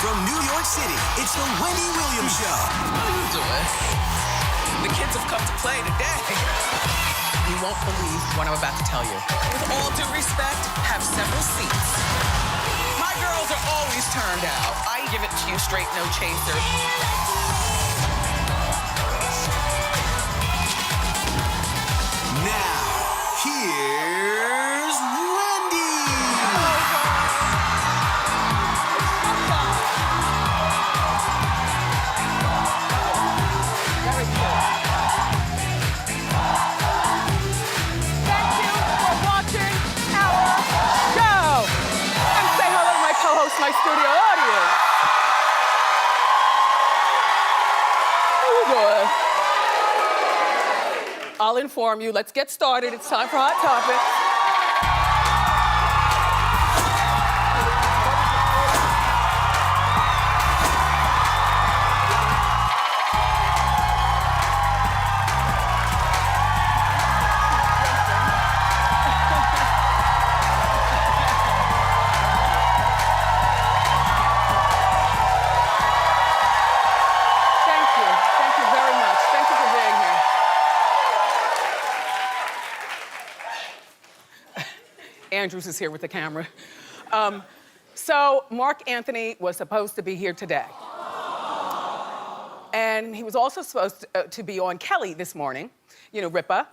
From New York City, it's the Wendy Williams Show. How are you doing? The kids have come to play today. You won't believe what I'm about to tell you. With all due respect, have several seats. My girls are always turned out. I give it to you straight, no chaser. Now, here's Wendy. Thank you for watching our show. And say hello to my co-host, my studio audience. How you doing? I'll inform you. Let's get started. It's time for Hot Topics. Thank you. Thank you very much. Thank you for being here. Andrews is here with the camera. So Mark Anthony was supposed to be here today. And he was also supposed to be on Kelly this morning, you know, Ripa,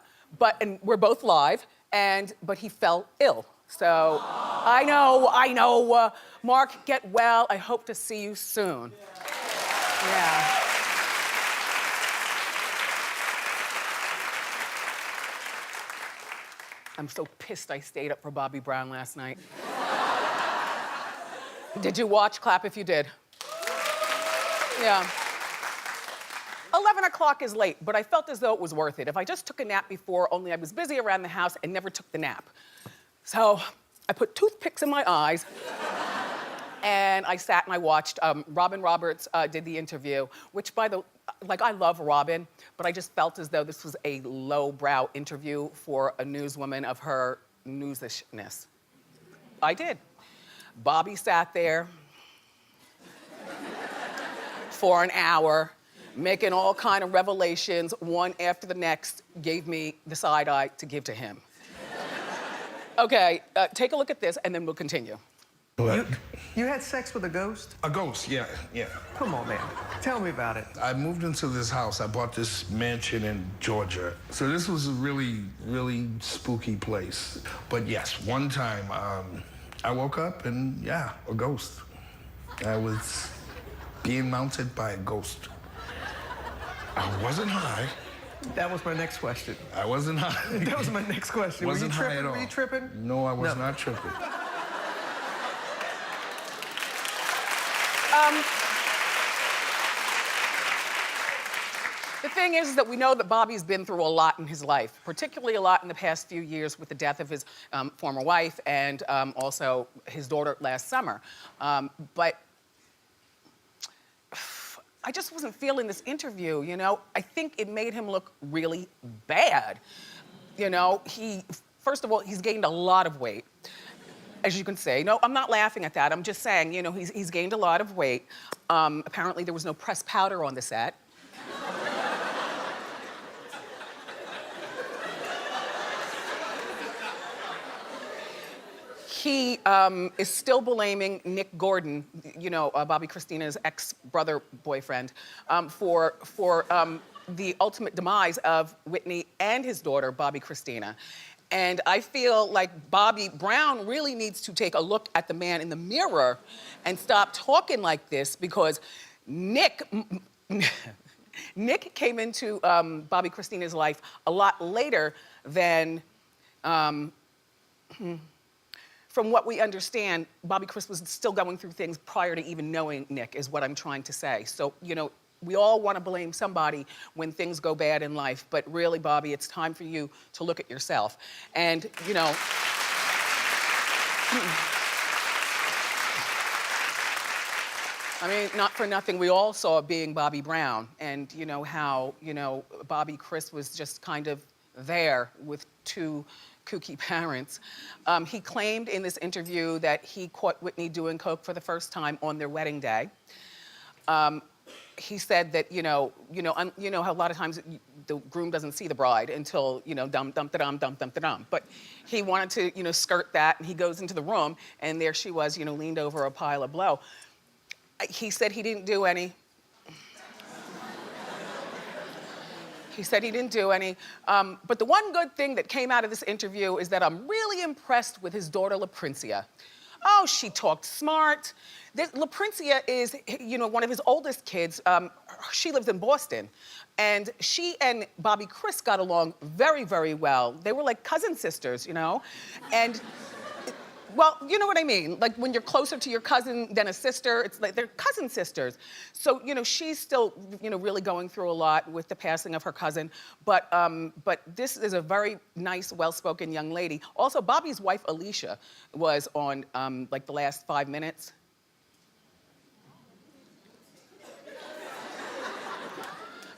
and we're both live, but he fell ill. So I know, Mark, get well. I hope to see you soon. Yeah. I'm so pissed I stayed up for Bobby Brown last night. Did you watch? Clap if you did. Yeah. 11 o'clock is late, but I felt as though it was worth it. If I just took a nap before, only I was busy around the house and never took the nap. So I put toothpicks in my eyes and I sat and I watched. Robin Roberts did the interview, which I love Robin, but I just felt as though this was a lowbrow interview for a newswoman of her newsishness. I did. Bobby sat there for an hour, making all kind of revelations, one after the next, gave me the side eye to give to him. Okay, take a look at this and then we'll continue. You had sex with a ghost? A ghost, yeah. Come on, man. Tell me about it. I moved into this house. I bought this mansion in Georgia. So this was a really, really spooky place. But yes, one time I woke up and yeah, a ghost. I was being mounted by a ghost. I wasn't high. That was my next question. I wasn't high. That was my next question. Wasn't Were you high tripping? at all. Were you tripping? No, I was not tripping. The thing is that we know that Bobby's been through a lot in his life, particularly a lot in the past few years with the death of his former wife and also his daughter last summer. But I just wasn't feeling this interview, you know? I think it made him look really bad. You know, first of all, he's gained a lot of weight. As you can see. No, I'm not laughing at that. I'm just saying, you know, he's gained a lot of weight. Apparently there was no pressed powder on the set. He is still blaming Nick Gordon, you know, Bobby Christina's ex-brother boyfriend, for the ultimate demise of Whitney and his daughter, Bobby Christina. And I feel like Bobby Brown really needs to take a look at the man in the mirror and stop talking like this because Nick came into Bobby Christina's life a lot later than, from what we understand, Bobby Chris was still going through things prior to even knowing Nick, is what I'm trying to say. So, you know, we all want to blame somebody when things go bad in life, but really, Bobby, it's time for you to look at yourself. And, you know, I mean, not for nothing, we all saw Being Bobby Brown, and you know how, you know, Bobby Chris was just kind of there with two kooky parents. He claimed in this interview that he caught Whitney doing coke for the first time on their wedding day. He said that, you know how a lot of times the groom doesn't see the bride until, dum-dum-da-dum. But he wanted to, skirt that, and he goes into the room, and there she was, leaned over a pile of blow. He said he didn't do any. He said he didn't do any. But the one good thing that came out of this interview is that I'm really impressed with his daughter, LaPrincia. Oh, she talked smart. LaPrincia is, one of his oldest kids. She lives in Boston. And she and Bobby Chris got along very, very well. They were like cousin sisters, And, well, you know what I mean? Like when you're closer to your cousin than a sister, it's like they're cousin sisters. So, she's still, really going through a lot with the passing of her cousin. But this is a very nice, well-spoken young lady. Also, Bobby's wife, Alicia, was on like the last 5 minutes.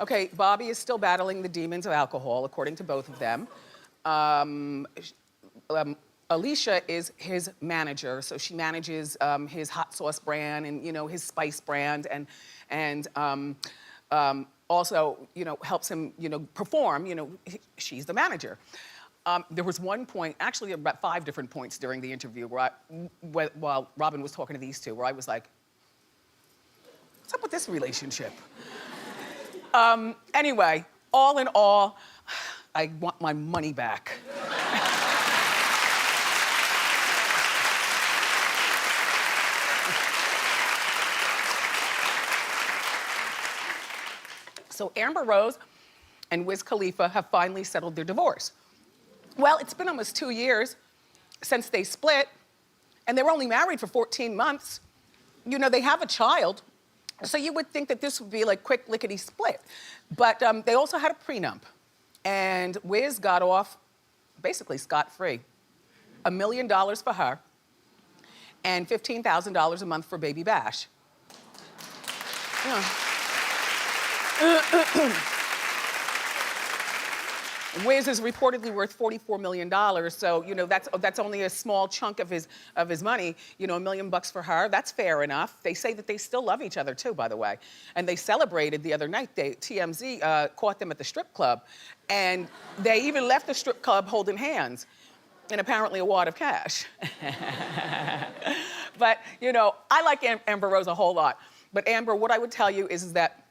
Okay, Bobby is still battling the demons of alcohol, according to both of them. Alicia is his manager, so she manages his hot sauce brand and his spice brand, and also helps him perform. She's the manager. There was one point, actually about 5 different points during the interview, while Robin was talking to these two, where I was like, "What's up with this relationship?" Anyway, all in all, I want my money back. So Amber Rose and Wiz Khalifa have finally settled their divorce. Well, it's been almost 2 years since they split, and they were only married for 14 months. They have a child, so you would think that this would be like quick lickety split. But they also had a prenup, and Wiz got off basically scot-free. $1 million for her, and $15,000 a month for Baby Bash. Wiz is reportedly worth $44 million, so that's only a small chunk of his money. $1 million for her, that's fair enough. They say that they still love each other too, by the way, and they celebrated the other night. TMZ caught them at the strip club, and they even left the strip club holding hands, and apparently a wad of cash. But I like Amber Rose a whole lot. But Amber, what I would tell you is that.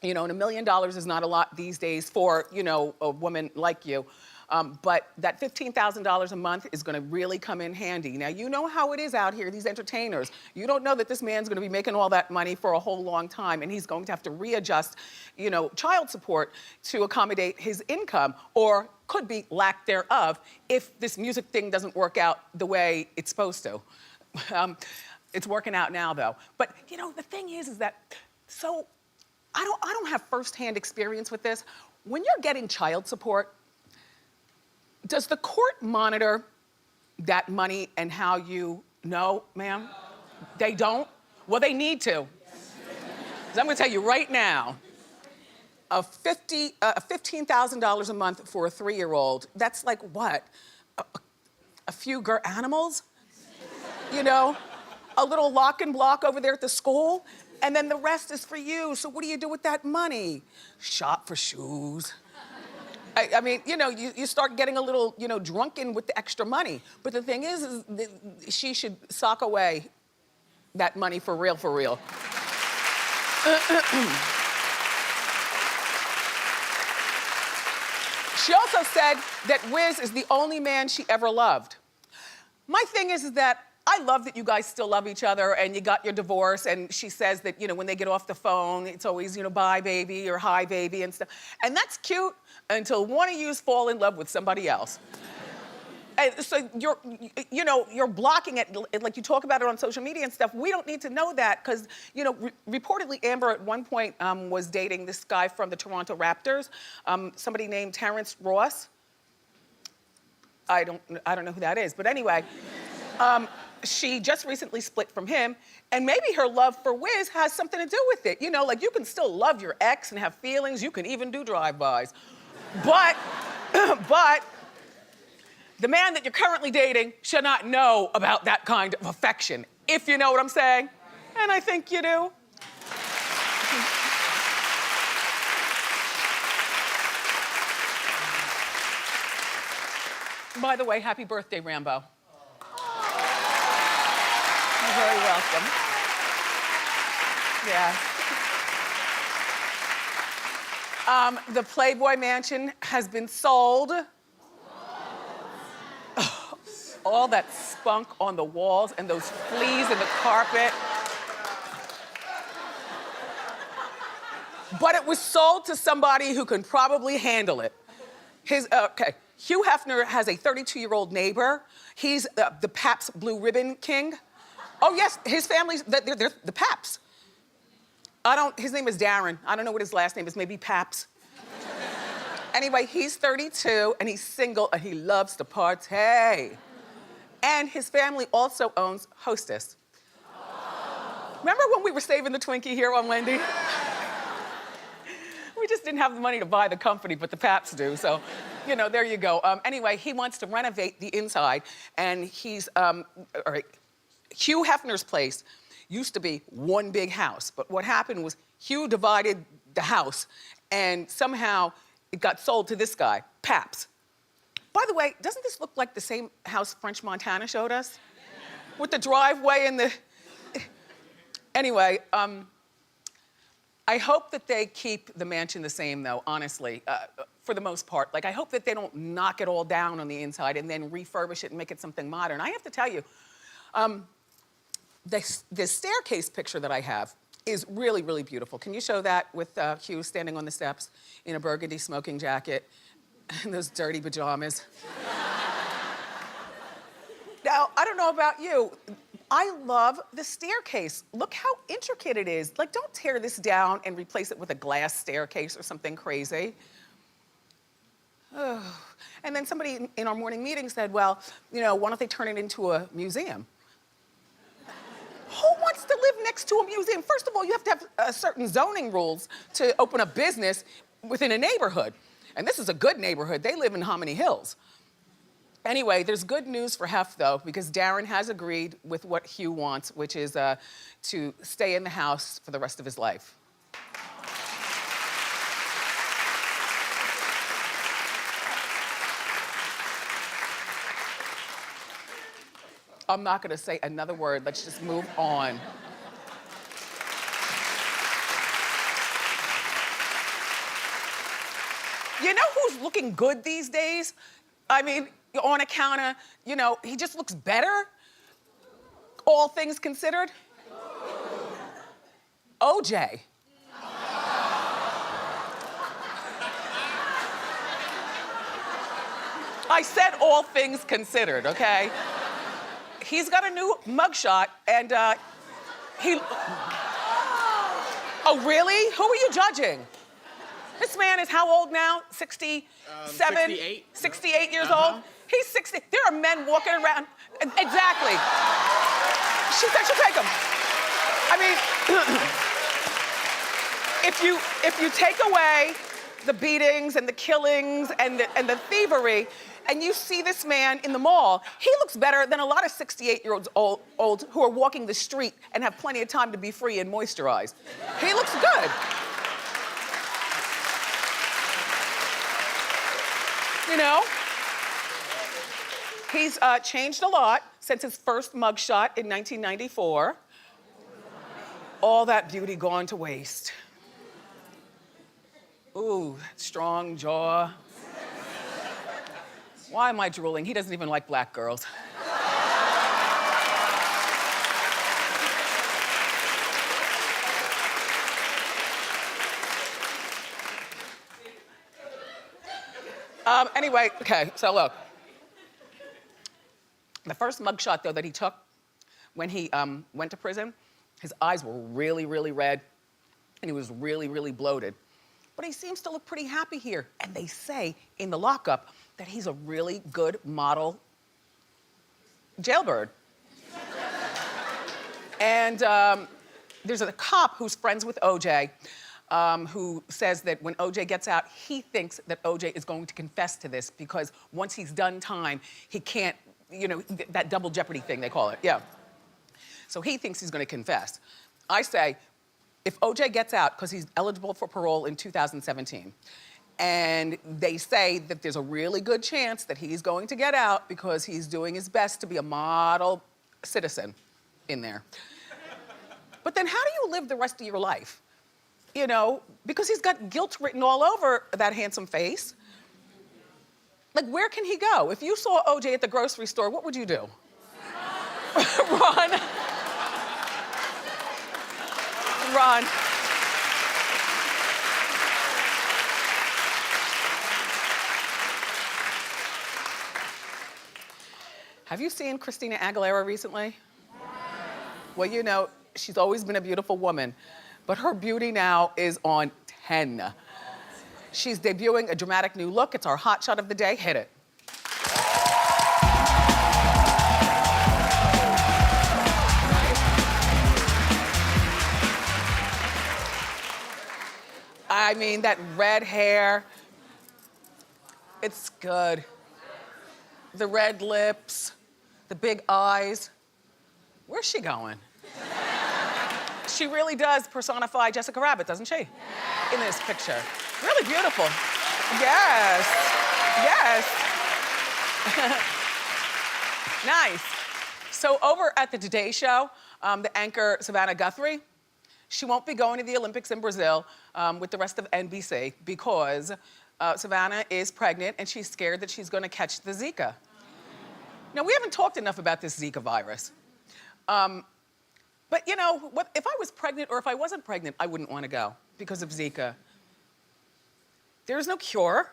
And $1 million is not a lot these days for, a woman like you. But that $15,000 a month is gonna really come in handy. Now, you know how it is out here, these entertainers. You don't know that this man's gonna be making all that money for a whole long time, and he's going to have to readjust, child support to accommodate his income, or could be lack thereof if this music thing doesn't work out the way it's supposed to. It's working out now, though. But, the thing is that, so, I don't have firsthand experience with this. When you're getting child support, does the court monitor that money and how you know, ma'am? No. They don't? Well, they need to. 'Cause I'm gonna tell you right now, $15,000 a month for a 3-year-old, that's like what? A few animals? A little lock and block over there at the school? And then the rest is for you. So what do you do with that money? Shop for shoes. I mean, you start getting a little, drunken with the extra money. But the thing is she should sock away that money for real, for real. She also said that Wiz is the only man she ever loved. My thing is that I love that you guys still love each other and you got your divorce, and she says that, when they get off the phone, it's always, bye baby or hi baby and stuff. And that's cute until one of yous fall in love with somebody else. And so you're blocking it, like you talk about it on social media and stuff. We don't need to know that because, reportedly Amber at one point was dating this guy from the Toronto Raptors, somebody named Terrence Ross. I don't know who that is, but anyway. She just recently split from him, and maybe her love for Wiz has something to do with it. Like you can still love your ex and have feelings. You can even do drive-bys. But the man that you're currently dating should not know about that kind of affection, if you know what I'm saying. And I think you do. By the way, happy birthday, Rambo. You're very welcome. Yeah. The Playboy Mansion has been sold. All that spunk on the walls and those fleas in the carpet. But it was sold to somebody who can probably handle it. Hugh Hefner has a 32-year-old neighbor. He's the Pabst Blue Ribbon King. Oh yes, his family's, they're the Paps. His name is Darren. I don't know what his last name is, maybe Paps. Anyway, he's 32 and he's single and he loves to party. And his family also owns Hostess. Remember when we were saving the Twinkie here on Wendy? We just didn't have the money to buy the company, but the Paps do, so, you know, there you go. Anyway, he wants to renovate the inside, and Hugh Hefner's place used to be one big house, but what happened was Hugh divided the house, and somehow it got sold to this guy, Paps. By the way, doesn't this look like the same house French Montana showed us? With the driveway and the... Anyway, I hope that they keep the mansion the same, though, honestly, for the most part. Like, I hope that they don't knock it all down on the inside and then refurbish it and make it something modern. I have to tell you, the staircase picture that I have is really, really beautiful. Can you show that with Hugh standing on the steps in a burgundy smoking jacket and those dirty pajamas? Now, I don't know about you, I love the staircase. Look how intricate it is. Like, don't tear this down and replace it with a glass staircase or something crazy. Oh. And then somebody in our morning meeting said, well, you know, why don't they turn it into a museum? Who wants to live next to a museum? First of all, you have to have certain zoning rules to open a business within a neighborhood. And this is a good neighborhood. They live in Hominy Hills. Anyway, there's good news for Hef, though, because Darren has agreed with what Hugh wants, which is to stay in the house for the rest of his life. I'm not gonna say another word. Let's just move on. You know who's looking good these days? I mean, on account of, you know, he just looks better, all things considered. OJ. I said all things considered, okay? He's got a new mugshot, and he... Oh, really? Who are you judging? This man is how old now? 67? 68. 68 years old? He's 60. There are men walking around. Exactly. She said she'll take him. I mean, if you take away the beatings and the killings and the thievery, and you see this man in the mall, he looks better than a lot of 68-year-olds old who are walking the street and have plenty of time to be free and moisturized. He looks good. You know? He's changed a lot since his first mugshot in 1994. All that beauty gone to waste. Ooh, strong jaw. Why am I drooling? He doesn't even like black girls. Anyway, okay, so look. The first mugshot, though, that he took when he went to prison, his eyes were really, really red, and he was really, really bloated. But he seems to look pretty happy here. And they say in the lockup that he's a really good model jailbird. And there's a cop who's friends with OJ. who says that when OJ gets out, he thinks that OJ is going to confess to this because once he's done time, he can't, you know, that double jeopardy thing they call it, yeah. So he thinks he's gonna confess. I say, if OJ gets out, because he's eligible for parole in 2017, and they say that there's a really good chance that he's going to get out because he's doing his best to be a model citizen in there. But then how do you live the rest of your life? You know, because he's got guilt written all over that handsome face. Like, where can he go? If you saw OJ at the grocery store, what would you do? Run. Run. Have you seen Christina Aguilera recently? Well, you know, she's always been a beautiful woman, but her beauty now is on 10. She's debuting a dramatic new look. It's our hot shot of the day. Hit it. I mean, that red hair, it's good. The red lips, the big eyes. Where's she going? She really does personify Jessica Rabbit, doesn't she? In this picture. Really beautiful. Yes. Yes. Nice. So over at the Today Show, the anchor Savannah Guthrie, she won't be going to the Olympics in Brazil with the rest of NBC because Savannah is pregnant and she's scared that she's gonna catch the Zika. Now, we haven't talked enough about this Zika virus. But you know, if I was pregnant or if I wasn't pregnant, I wouldn't wanna go because of Zika. There's no cure.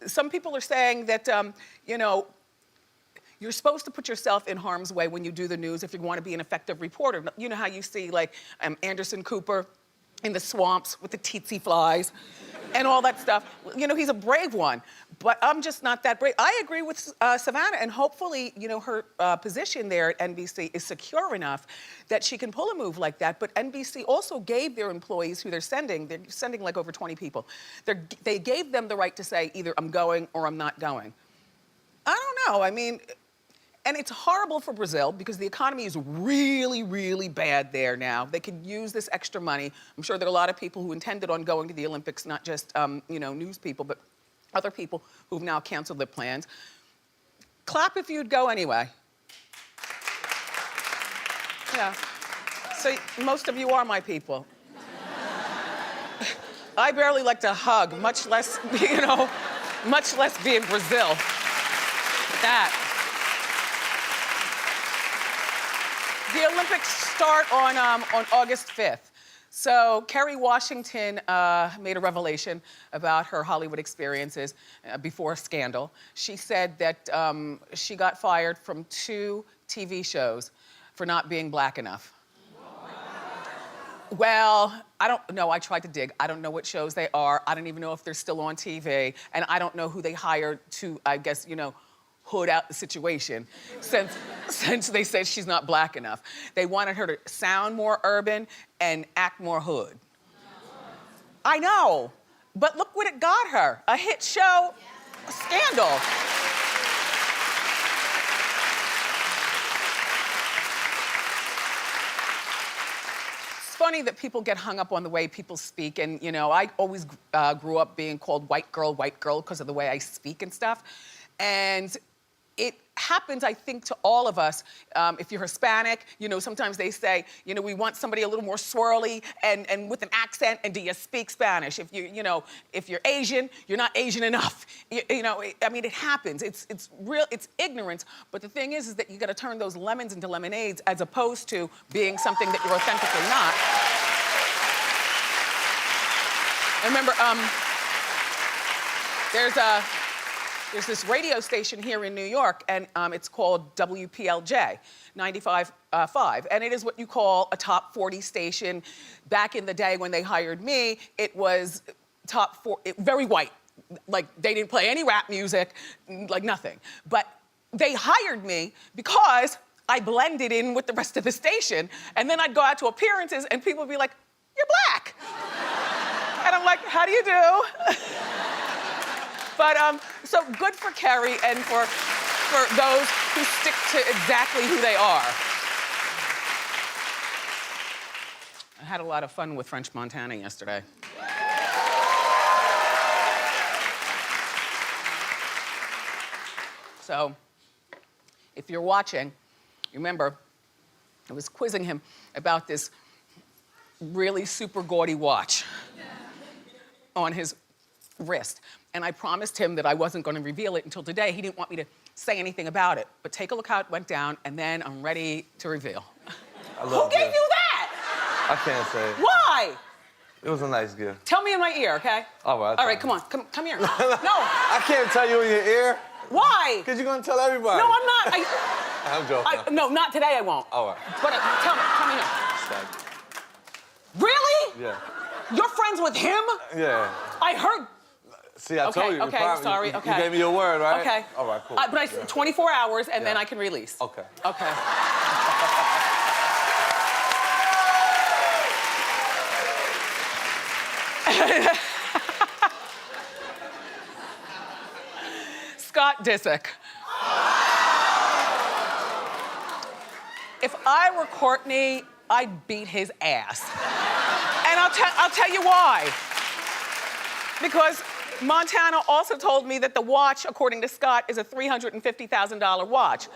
Some people are saying that, you know, you're supposed to put yourself in harm's way when you do the news if you want to be an effective reporter. You know how you see like Anderson Cooper in the swamps with the tsetse flies and all that stuff. You know, he's a brave one, but I'm just not that brave. I agree with Savannah, and hopefully, you know, her position there at NBC is secure enough that she can pull a move like that. But NBC also gave their employees who they're sending like over 20 people, they gave them the right to say either I'm going or I'm not going. I don't know, I mean, and it's horrible for Brazil because the economy is really, really bad there now. They could use this extra money. I'm sure there are a lot of people who intended on going to the Olympics, not just, you know, news people, but other people who've now canceled their plans. Clap if you'd go anyway. Yeah. So most of you are my people. I barely like to hug, much less, you know, much less be in Brazil. That. The Olympics start on August 5th. So Kerry Washington made a revelation about her Hollywood experiences before scandal. She said that she got fired from 2 TV shows for not being black enough. Well, I don't know, I tried to dig. I don't know what shows they are. I don't even know if they're still on TV. And I don't know who they hired to, I guess, you know, hood out the situation since they said she's not black enough. They wanted her to sound more urban and act more hood. I know, but look what it got her, a hit show, a scandal. It's funny that people get hung up on the way people speak, and you know, I always grew up being called white girl, because of the way I speak and stuff. And it happens, I think, to all of us. If you're Hispanic, you know, sometimes they say, you know, we want somebody a little more swirly and with an accent, and do you speak Spanish? If you know, if you're Asian, you're not Asian enough. You know, I mean, it happens. It's real, it's ignorance. But the thing is that you gotta turn those lemons into lemonades as opposed to being something that you're authentically not. And remember, there's this radio station here in New York, and it's called WPLJ 95.5, and it is what you call a top 40 station. Back in the day when they hired me, it was top 4, very white. Like, they didn't play any rap music, like nothing. But they hired me because I blended in with the rest of the station, and then I'd go out to appearances, and people would be like, you're black. And I'm like, how do you do? But so good for Kerry and for those who stick to exactly who they are. I had a lot of fun with French Montana yesterday. So, if you're watching, remember, I was quizzing him about this really super gaudy watch on his wrist. And I promised him that I wasn't gonna reveal it until today. He didn't want me to say anything about it. But take a look how it went down, and then I'm ready to reveal. Who gave you that? I can't say. Why? It was a nice gift. Tell me in my ear, okay? All right. All right, come on, come here. No. I can't tell you in your ear. Why? Because you're gonna tell everybody. No, I'm not. I'm joking. No, not today, I won't. All right. But tell me, come here. Really? Yeah. You're friends with him? Yeah. I heard. See, I told you. Okay, sorry, okay. You gave me your word, right? Okay. All right, cool. But 24 hours, and then I can release. Okay. Okay. Scott Disick. If I were Courtney, I'd beat his ass. And I'll tell you why. Because Montana also told me that the watch, according to Scott, is a $350,000 watch.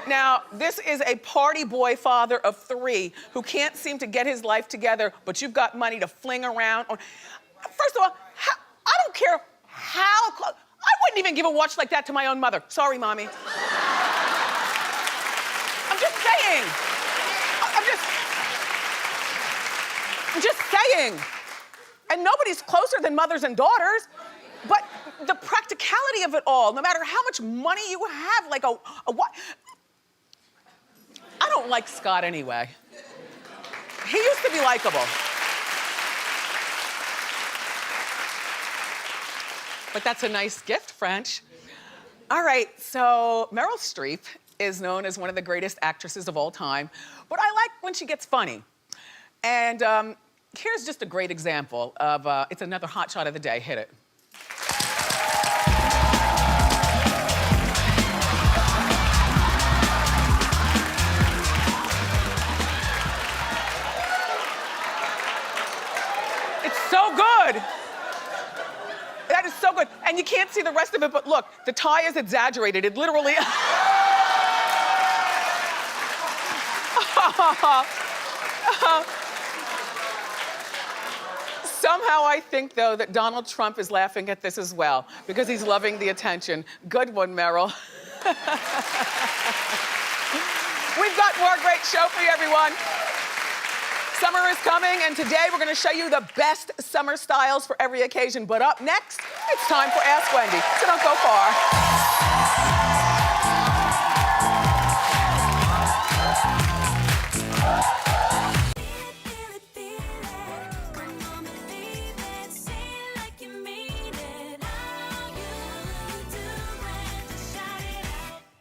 Now, this is a party boy father of 3 who can't seem to get his life together, but you've got money to fling around. First of all, I don't care how close. I wouldn't even give a watch like that to my own mother. Sorry, Mommy. I'm just saying. I'm just saying. And nobody's closer than mothers and daughters. But the practicality of it all, no matter how much money you have, like a what? I don't like Scott anyway. He used to be likable. But that's a nice gift, French. All right, so Meryl Streep is known as one of the greatest actresses of all time, but I like when she gets funny. And here's just a great example of, it's another hot shot of the day. Hit it. It's so good. That is so good. And you can't see the rest of it, but look, the tie is exaggerated. It literally... Somehow I think, though, that Donald Trump is laughing at this as well because he's loving the attention. Good one, Meryl. We've got more great show for you, everyone. Summer is coming, and today we're gonna show you the best summer styles for every occasion. But up next, it's time for Ask Wendy, so don't go far.